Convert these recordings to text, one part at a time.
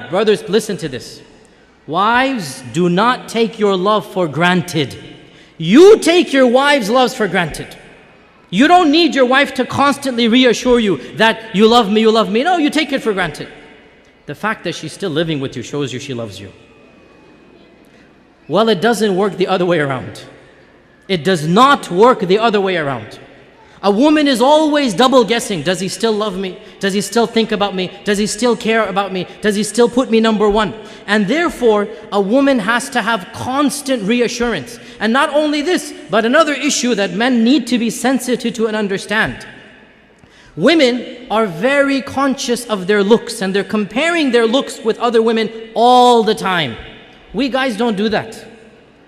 Brothers, listen to this. Wives, do not take your love for granted. You take your wife's loves for granted. You don't need your wife to constantly reassure you that you love me, you love me. No, you take it for granted. The fact that she's still living with you shows you she loves you. Well, it doesn't work the other way around. It does not work the other way around. A woman is always double guessing. Does he still love me? Does he still think about me? Does he still care about me? Does he still put me number one? And therefore, a woman has to have constant reassurance. And not only this, but another issue that men need to be sensitive to and understand. Women are very conscious of their looks, and they're comparing their looks with other women all the time. We guys don't do that.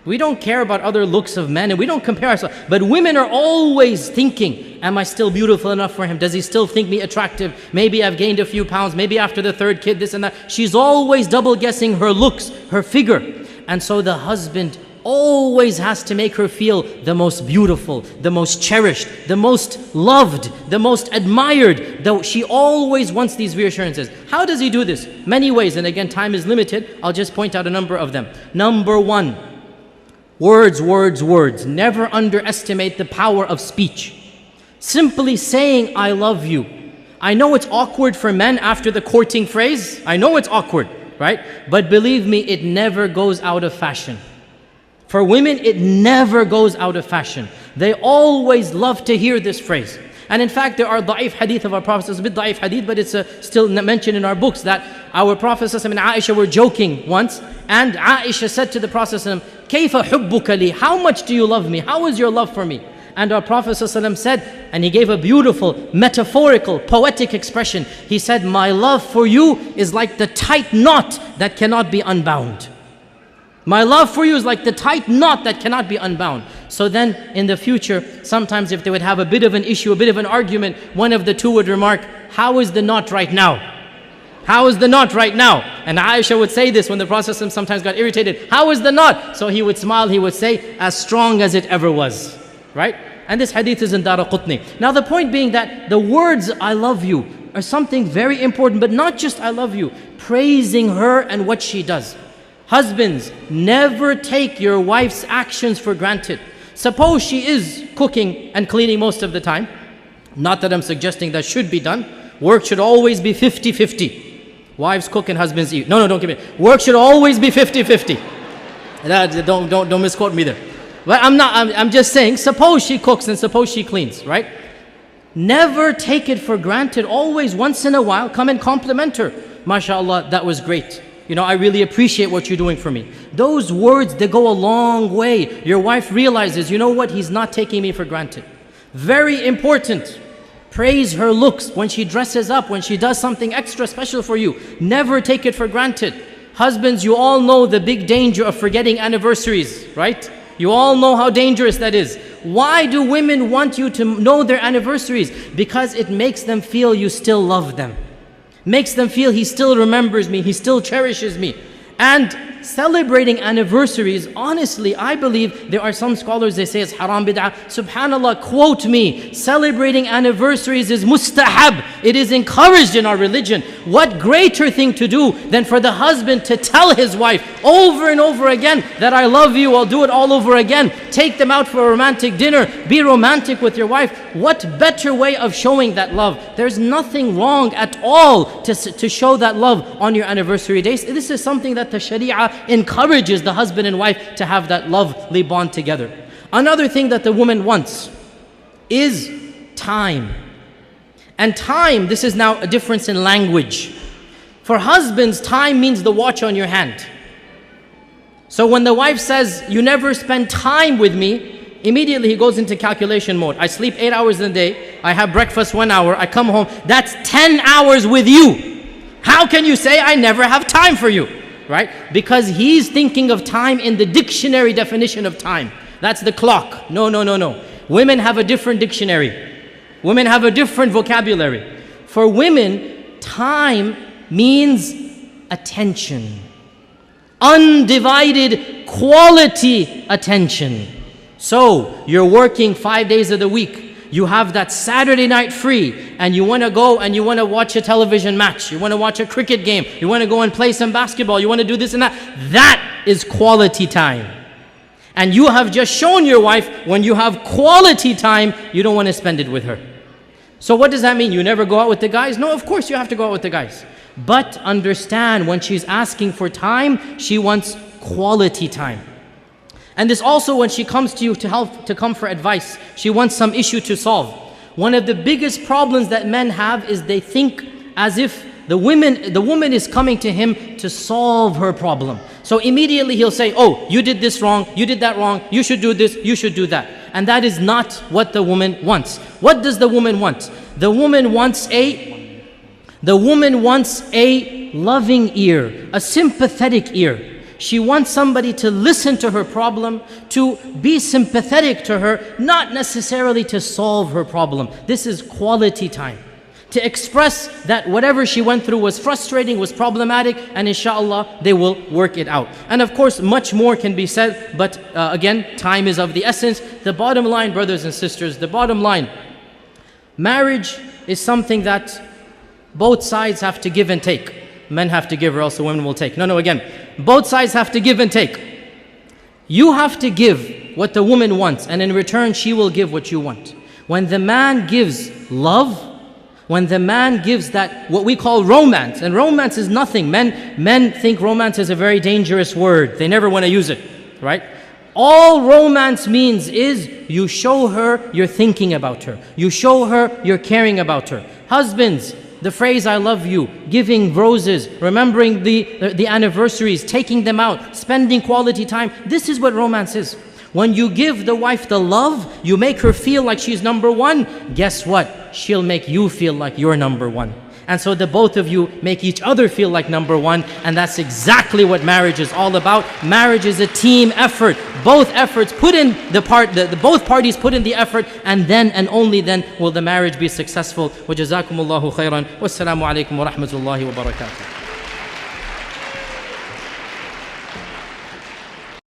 We don't care about other looks of men, and we don't compare ourselves. But women are always thinking, am I still beautiful enough for him? Does he still think me attractive? Maybe I've gained a few pounds. Maybe after the third kid, this and that. She's always double guessing her looks, her figure. And so the husband always has to make her feel the most beautiful, the most cherished, the most loved, the most admired. Though she always wants these reassurances. How does he do this? Many ways. And again, time is limited. I'll just point out a number of them. Number one, words, words, words. Never underestimate the power of speech. Simply saying, I love you. I know it's awkward for men after the courting phrase. I know it's awkward, right? But believe me, it never goes out of fashion. For women, it never goes out of fashion. They always love to hear this phrase. And in fact, there are da'if hadith of our Prophet. It's a bit da'if hadith, but it's still mentioned in our books that our Prophet and Aisha were joking once. And Aisha said to the Prophet, كَيْفَ حُبُّكَ لِي? How much do you love me? How is your love for me? And our Prophet said, and he gave a beautiful, metaphorical, poetic expression. He said, my love for you is like the tight knot that cannot be unbound. My love for you is like the tight knot that cannot be unbound. So then in the future, sometimes if they would have a bit of an issue, a bit of an argument, one of the two would remark, how is the knot right now? How is the knot right now? And Aisha would say this when the Prophet sometimes got irritated. How is the knot? So he would smile, he would say, as strong as it ever was. Right? And this hadith is in Daraqutni. Now the point being that the words, I love you, are something very important, but not just I love you, praising her and what she does. Husbands, never take your wife's actions for granted. Suppose she is cooking and cleaning most of the time. Not that I'm suggesting that should be done. Work should always be 50-50. Wives cook and husbands eat. No, don't give me. Work should always be 50-50. Don't misquote me there. But I'm just saying, suppose she cooks and suppose she cleans, right? Never take it for granted. Always, once in a while, come and compliment her. MashaAllah, that was great. You know, I really appreciate what you're doing for me. Those words, they go a long way. Your wife realizes, you know what, he's not taking me for granted. Very important. Praise her looks when she dresses up, when she does something extra special for you. Never take it for granted. Husbands, you all know the big danger of forgetting anniversaries, right? You all know how dangerous that is. Why do women want you to know their anniversaries? Because it makes them feel you still love them. Makes them feel he still remembers me, he still cherishes me. And celebrating anniversaries, honestly, I believe there are some scholars, they say it's haram bid'ah. Subhanallah, quote me, celebrating anniversaries is mustahab. It is encouraged in our religion. What greater thing to do than for the husband to tell his wife over and over again that I love you, I'll do it all over again. Take them out for a romantic dinner. Be romantic with your wife. What better way of showing that love? There's nothing wrong at all to show that love on your anniversary days. This is something that the Sharia encourages the husband and wife to have that lovely bond together. Another thing that the woman wants is time. And time, this is now a difference in language. For husbands, time means the watch on your hand. So when the wife says, you never spend time with me, immediately he goes into calculation mode. I sleep 8 hours in a day, I have breakfast 1 hour, I come home, that's 10 hours with you. How can you say I never have time for you? Right? Because he's thinking of time in the dictionary definition of time. That's the clock. No. Women have a different dictionary. Women have a different vocabulary. For women, time means attention. Undivided quality attention. So, you're working 5 days of the week. You have that Saturday night free and you want to go and you want to watch a television match. You want to watch a cricket game. You want to go and play some basketball. You want to do this and that. That is quality time. And you have just shown your wife when you have quality time, you don't want to spend it with her. So what does that mean? You never go out with the guys? No, of course you have to go out with the guys. But understand, when she's asking for time, she wants quality time. And this also, when she comes to you to come for advice, she wants some issue to solve. One of the biggest problems that men have is they think as if the woman is coming to him to solve her problem. So immediately he'll say, oh, you did this wrong, you did that wrong, you should do this, you should do that. And that is not what the woman wants. What does the woman want? The woman wants a loving ear, a sympathetic ear. She wants somebody to listen to her problem, to be sympathetic to her, not necessarily to solve her problem. This is quality time. To express that whatever she went through was frustrating, was problematic, and inshallah, they will work it out. And of course, much more can be said, but again, time is of the essence. The bottom line, brothers and sisters, the bottom line, marriage is something that both sides have to give and take. Men have to give or else the women will take. No, again, both sides have to give and take. You have to give what the woman wants, and in return, she will give what you want. When the man gives love, when the man gives that, what we call romance, and romance is nothing. Men think romance is a very dangerous word. They never want to use it, right? All romance means is you show her you're thinking about her. You show her you're caring about her. Husbands, the phrase I love you, giving roses, remembering the anniversaries, taking them out, spending quality time. This is what romance is. When you give the wife the love, you make her feel like she's number one. Guess what? She'll make you feel like you're number one. And so the both of you make each other feel like number one. And that's exactly what marriage is all about. Marriage is a team effort. Both efforts put in both parties put in the effort, and then and only then will the marriage be successful. Wa jazakumullahu khairan. Wassalamu alaikum wa rahmatullahi wa barakatuh.